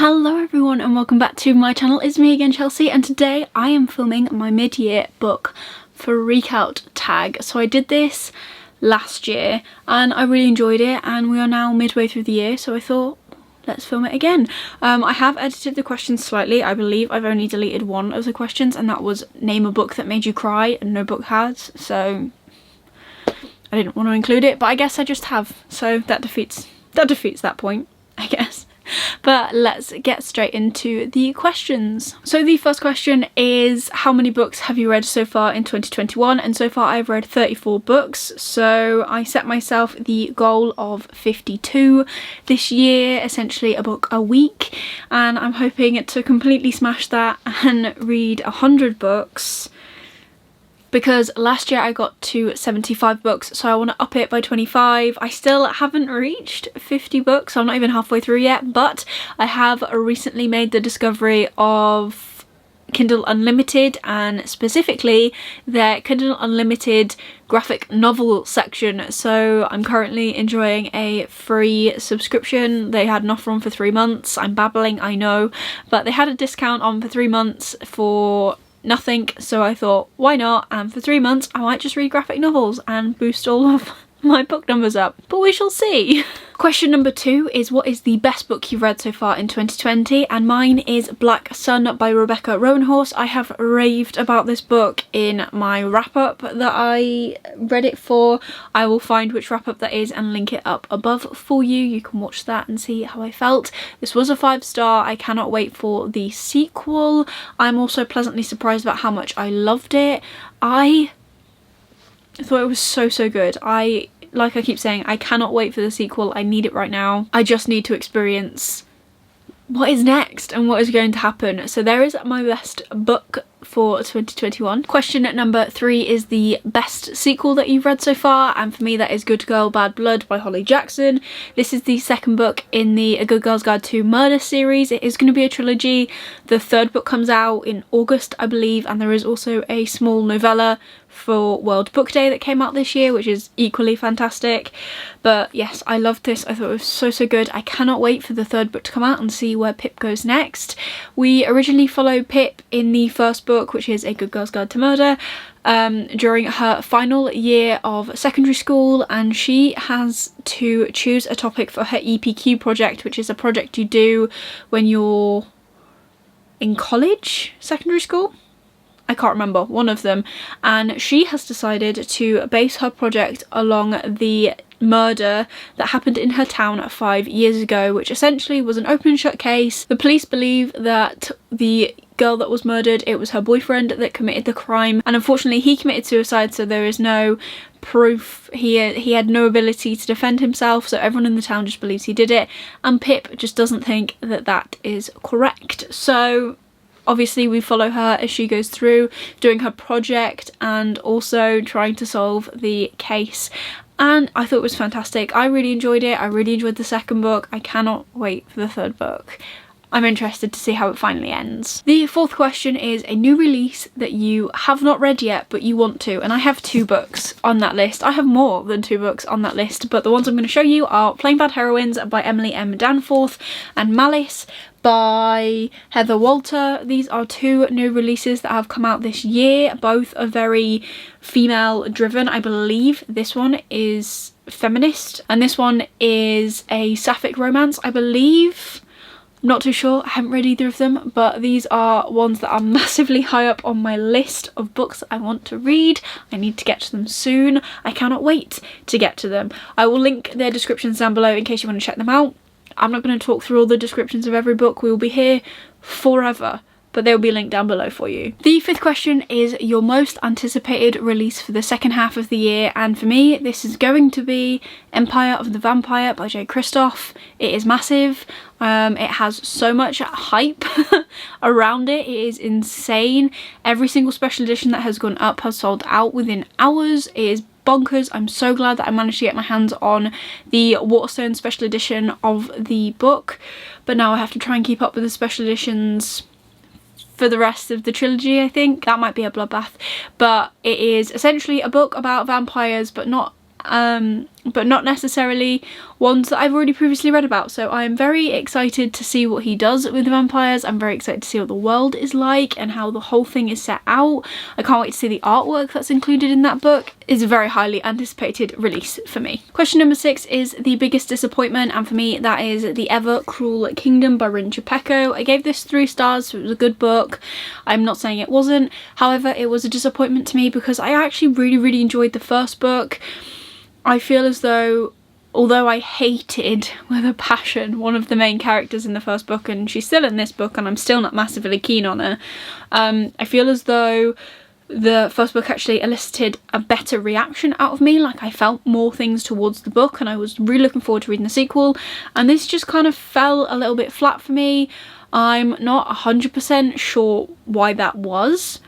Hello everyone and welcome back to my channel. It's me again, Chelsea, and today I am filming my mid-year book Freakout tag. So I did this last year and I really enjoyed it, and we are now midway through the year, so I thought let's film it again. I have edited the questions slightly. I believe I've only deleted one of the questions, and that was name a book that made you cry, and no book has, so I didn't want to include it, but I guess I just have, so that defeats that point, I guess. But let's get straight into the questions. So the first question is, how many books have you read so far in 2021? And so far I've read 34 books, so I set myself the goal of 52 this year, essentially a book a week, and I'm hoping to completely smash that and read 100 books, because last year I got to 75 books, so I want to up it by 25. I still haven't reached 50 books, so I'm not even halfway through yet, but I have recently made the discovery of Kindle Unlimited, and specifically their Kindle Unlimited graphic novel section. So I'm currently enjoying a free subscription. They had an offer on for 3 months. I'm babbling, I know, but they had a discount on for 3 months for nothing, so I thought why not, and for 3 months I might just read graphic novels and boost all of my book numbers up, but we shall see. Question number 2 is, what is the best book you've read so far in 2020? And mine is Black Sun by Rebecca Roanhorse. I have raved about this book in my wrap up that I read it for. I will find which wrap up that is and link it up above for you. You can watch that and see how I felt. This was a 5-star. I cannot wait for the sequel. I'm also pleasantly surprised about how much I loved it. I thought it was so good. Like I keep saying, I cannot wait for the sequel. I need it right now. I just need to experience what is next and what is going to happen. So there is my best book for 2021. Question number 3 is the best sequel that you've read so far, and for me that is Good Girl Bad Blood by Holly Jackson. This is the second book in the A Good Girl's Guide to Murder series. It is going to be a trilogy. The third book comes out in August, I believe, and there is also a small novella for World Book Day that came out this year, which is equally fantastic. But yes, I loved this. I thought it was so good. I cannot wait for the third book to come out and see where Pip goes next. We originally followed Pip in the first book, which is A Good Girl's Guide to Murder, during her final year of secondary school, and she has to choose a topic for her EPQ project, which is a project you do when you're in college, secondary school? I can't remember, one of them, and she has decided to base her project along the murder that happened in her town 5 years ago, which essentially was an open and shut case. The police believe that the girl that was murdered, it was her boyfriend that committed the crime, and unfortunately he committed suicide, so there is no proof. He had no ability to defend himself, so everyone in the town just believes he did it, and Pip just doesn't think that that is correct. So obviously we follow her as she goes through doing her project and also trying to solve the case, and I thought it was fantastic. I really enjoyed it. I really enjoyed the second book. I cannot wait for the third book. I'm interested to see how it finally ends. The fourth question is a new release that you have not read yet but you want to, and I have 2 books on that list. I have more than 2 books on that list, but the ones I'm going to show you are Plain Bad Heroines by Emily M. Danforth and Malice by Heather Walter. These are 2 new releases that have come out this year. Both are very female driven. I believe this one is feminist and this one is a sapphic romance, I believe. Not too sure, I haven't read either of them, but these are ones that are massively high up on my list of books that I want to read. I need to get to them soon. I cannot wait to get to them. I will link their descriptions down below in case you want to check them out. I'm not going to talk through all the descriptions of every book. We will be here forever, but they'll be linked down below for you. The 5th question is your most anticipated release for the second half of the year, and for me this is going to be Empire of the Vampire by J. Kristoff. It is massive. It has so much hype around it. It is insane. Every single special edition that has gone up has sold out within hours. It is bonkers. I'm so glad that I managed to get my hands on the Waterstone special edition of the book, but now I have to try and keep up with the special editions for the rest of the trilogy. I think that might be a bloodbath, but it is essentially a book about vampires, but not but not necessarily ones that I've already previously read about. So I'm very excited to see what he does with the vampires. I'm very excited to see what the world is like and how the whole thing is set out. I can't wait to see the artwork that's included in that book. It's a very highly anticipated release for me. Question number 6 is the biggest disappointment, and for me that is The Ever Cruel Kingdom by Rin Chupeco. I gave this 3 stars, so it was a good book. I'm not saying it wasn't. However, it was a disappointment to me because I actually really enjoyed the first book. I feel as though, although I hated with a passion one of the main characters in the first book, and she's still in this book and I'm still not massively keen on her, I feel as though the first book actually elicited a better reaction out of me. Like, I felt more things towards the book and I was really looking forward to reading the sequel, and this just kind of fell a little bit flat for me. I'm not 100% sure why that was,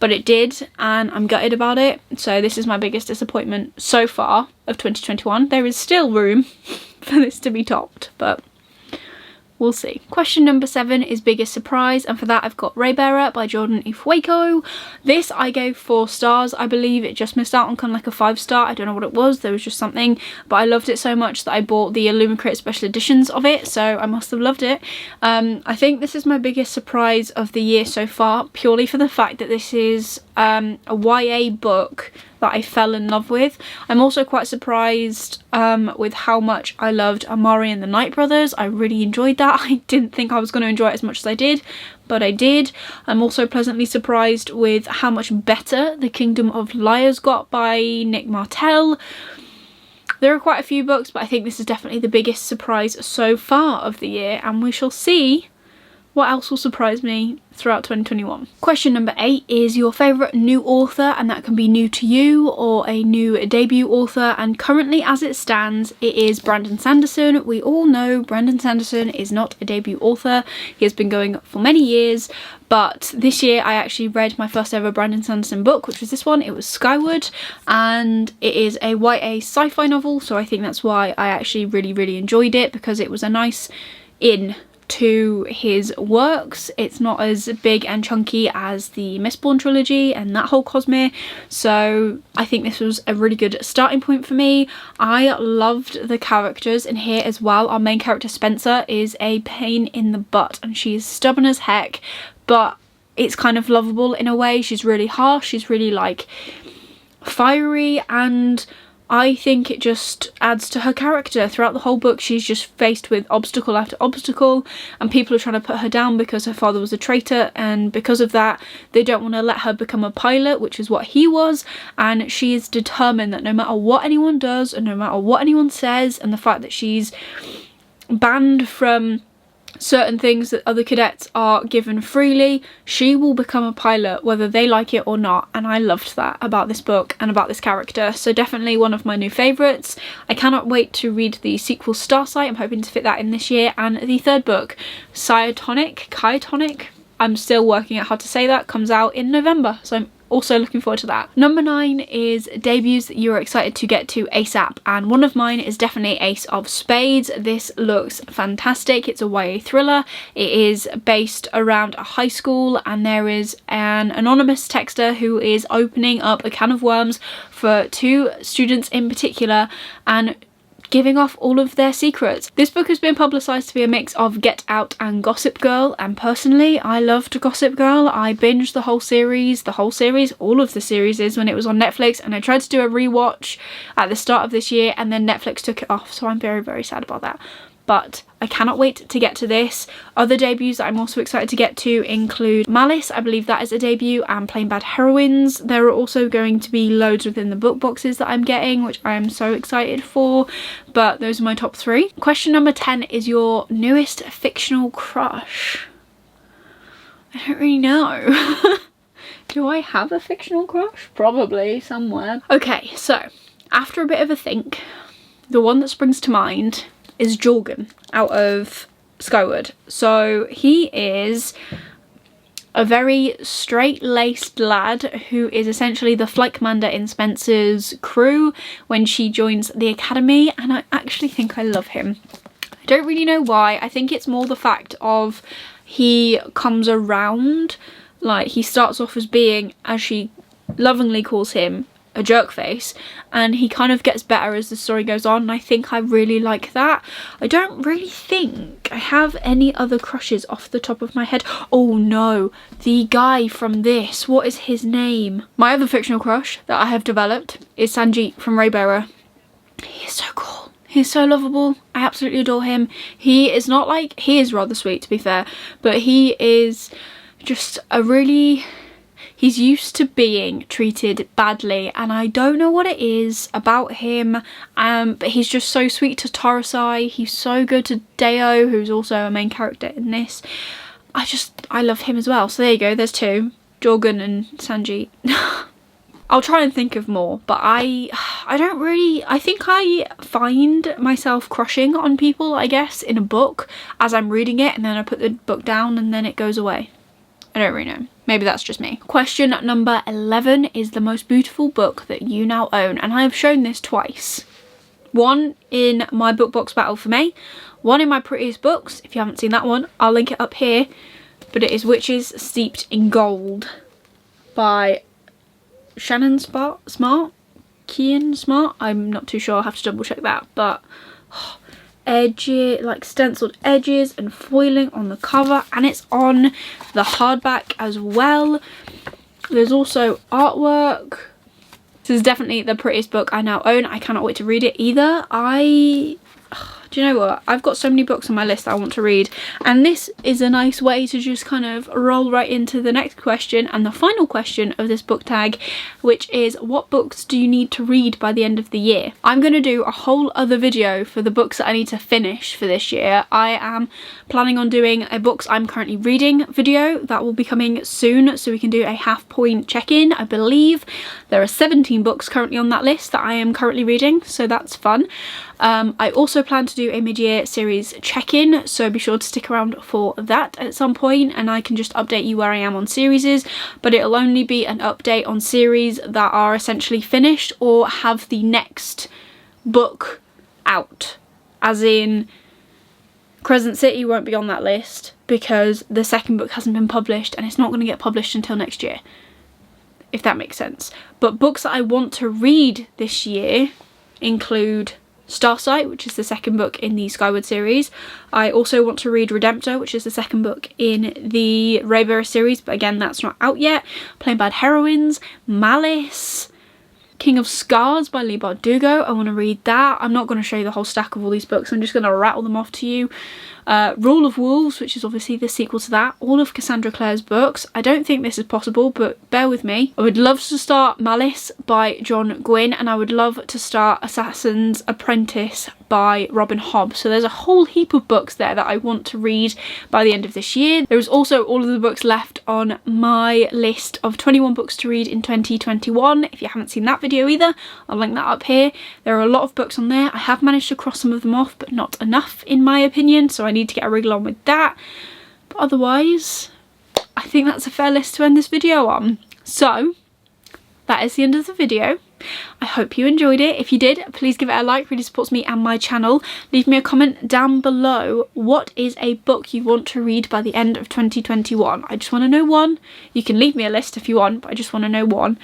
but it did, and I'm gutted about it. So this is my biggest disappointment so far of 2021. There is still room for this to be topped, but we'll see. Question number 7 is biggest surprise, and for that I've got Raybearer by Jordan Ifweko. This I gave 4 stars. I believe it just missed out on kind of like a 5-star. I don't know what it was, there was just something, but I loved it so much that I bought the Illumicrate special editions of it, so I must have loved it. I think this is my biggest surprise of the year so far, purely for the fact that this is a YA book that I fell in love with. I'm also quite surprised with how much I loved Amari and the Night Brothers. I really enjoyed that. I didn't think I was going to enjoy it as much as I did, but I did. I'm also pleasantly surprised with how much better The Kingdom of Liars got by Nick Martell. There are quite a few books, but I think this is definitely the biggest surprise so far of the year, and we shall see what else will surprise me throughout 2021. Question number 8 is your favourite new author, and that can be new to you or a new debut author, and currently as it stands it is Brandon Sanderson. We all know Brandon Sanderson is not a debut author. He has been going for many years, but this year I actually read my first ever Brandon Sanderson book, which was this one. It was Skyward, and it is a YA sci-fi novel, so I think that's why I actually really enjoyed it, because it was a nice in to his works. It's not as big and chunky as the Mistborn trilogy and that whole cosmere, so I think this was a really good starting point for me. I loved the characters in here as well. Our main character Spencer is a pain in the butt and she's stubborn as heck, but it's kind of lovable in a way. She's really harsh, she's really like fiery, and I think it just adds to her character. Throughout the whole book she's just faced with obstacle after obstacle, and people are trying to put her down because her father was a traitor, and because of that they don't want to let her become a pilot, which is what he was, and she is determined that no matter what anyone does and no matter what anyone says, and the fact that she's banned from certain things that other cadets are given freely, she will become a pilot whether they like it or not, and I loved that about this book and about this character. So definitely one of my new favourites. I cannot wait to read the sequel Starsight. I'm hoping to fit that in this year, and the third book Kaitonic, I'm still working out how to say that, comes out in November, so I'm also looking forward to that. Number 9 is debuts that you're excited to get to ASAP, and one of mine is definitely Ace of Spades. This looks fantastic. It's a YA thriller. It is based around a high school, and there is an anonymous texter who is opening up a can of worms for 2 students in particular and giving off all of their secrets. This book has been publicised to be a mix of Get Out and Gossip Girl, and personally I loved Gossip Girl. I binged the whole series, all of the series when it was on Netflix, and I tried to do a rewatch at the start of this year and then Netflix took it off, so I'm very sad about that. But I cannot wait to get to this. Other debuts that I'm also excited to get to include Malice, I believe that is a debut, and Plain Bad Heroines. There are also going to be loads within the book boxes that I'm getting, which I am so excited for, but those are my top 3. Question number 10 is your newest fictional crush. I don't really know. Do I have a fictional crush? Probably, somewhere. Okay, so after a bit of a think, the one that springs to mind is Jorgen out of Skyward. So he is a very straight-laced lad who is essentially the flight commander in Spencer's crew when she joins the academy, and I actually think I love him. I don't really know why. I think it's more the fact of he comes around, like he starts off as being, as she lovingly calls him, a jerk face, and he kind of gets better as the story goes on, and I think I really like that. I don't really think I have any other crushes off the top of my head. Oh no, the guy from this, what is his name? My other fictional crush that I have developed is Sanjit from Raybearer. He is so cool. He's so lovable. I absolutely adore him. He is not like, he is rather sweet to be fair, but he is just a really, he's used to being treated badly, and I don't know what it is about him, but he's just so sweet to Torosai. He's so good to Deo, who's also a main character in this. I love him as well. So there you go, there's two, Jorgen and Sanjit. I'll try and think of more, but I don't really, I think I find myself crushing on people, I guess, in a book as I'm reading it, and then I put the book down and then it goes away. I don't really know. Maybe that's just me. Question number 11 is the most beautiful book that you now own, and I have shown this twice. One in my book box battle for May, one in my prettiest books. If you haven't seen that one, I'll link it up here, but it is Witches Steeped in Gold by Shannon Smart? Kian Smart? I'm not too sure, I'll have to double check that, but like stenciled edges and foiling on the cover, and it's on the hardback as well. There's also artwork. This is definitely the prettiest book I now own. I cannot wait to read it either. Do you know what? I've got so many books on my list that I want to read, and this is a nice way to just kind of roll right into the next question and the final question of this book tag, which is, what books do you need to read by the end of the year? I'm going to do a whole other video for the books that I need to finish for this year. I am planning on doing a books I'm currently reading video that will be coming soon, so we can do a half-point check-in. I believe there are 17 books currently on that list that I am currently reading, so that's fun. I also plan to do a mid-year series check-in, so be sure to stick around for that at some point, and I can just update you where I am on series, but it'll only be an update on series that are essentially finished or have the next book out, as in Crescent City won't be on that list because the second book hasn't been published, and it's not going to get published until next year, if that makes sense. But books that I want to read this year include Starsight, which is the second book in the Skyward series. I also want to read Redemptor, which is the second book in the Raybearer series, but again, that's not out yet. Plain Bad Heroines, Malice, King of Scars by Leigh Bardugo. I want to read that. I'm not going to show you the whole stack of all these books. I'm just going to rattle them off to you. Rule of Wolves, which is obviously the sequel to that. All of Cassandra Clare's books. I don't think this is possible, but bear with me. I would love to start Malice by John Gwynne, and I would love to start Assassin's Apprentice by Robin Hobb. So there's a whole heap of books there that I want to read by the end of this year. There is also all of the books left on my list of 21 books to read in 2021. If you haven't seen that video either, I'll link that up here. There are a lot of books on there. I have managed to cross some of them off, but not enough in my opinion, so I need to get a wriggle on with that. But otherwise, I think that's a fair list to end this video on. So that is the end of the video. I hope you enjoyed it. If you did, please give it a like, really supports me and my channel. Leave me a comment down below. What is a book you want to read by the end of 2021? I just want to know one. You can leave me a list if you want, but I just want to know one.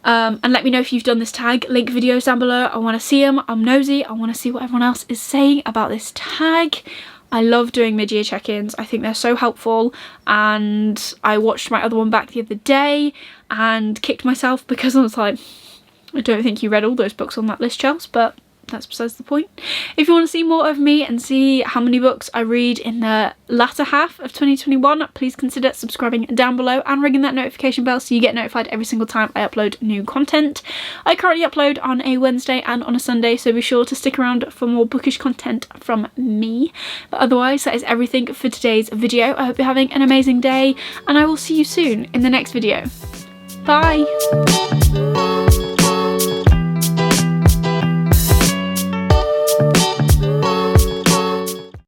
And let me know if you've done this tag. Link videos down below. I want to see them. I'm nosy. I want to see what everyone else is saying about this tag. I love doing mid-year check-ins. I think they're so helpful, and I watched my other one back the other day and kicked myself because I was like, I don't think you read all those books on that list, Chels, but that's besides the point. If you want to see more of me and see how many books I read in the latter half of 2021, please consider subscribing down below and ringing that notification bell so you get notified every single time I upload new content. I currently upload on a Wednesday and on a Sunday, so be sure to stick around for more bookish content from me. But otherwise, that is everything for today's video. I hope you're having an amazing day, and I will see you soon in the next video. Bye!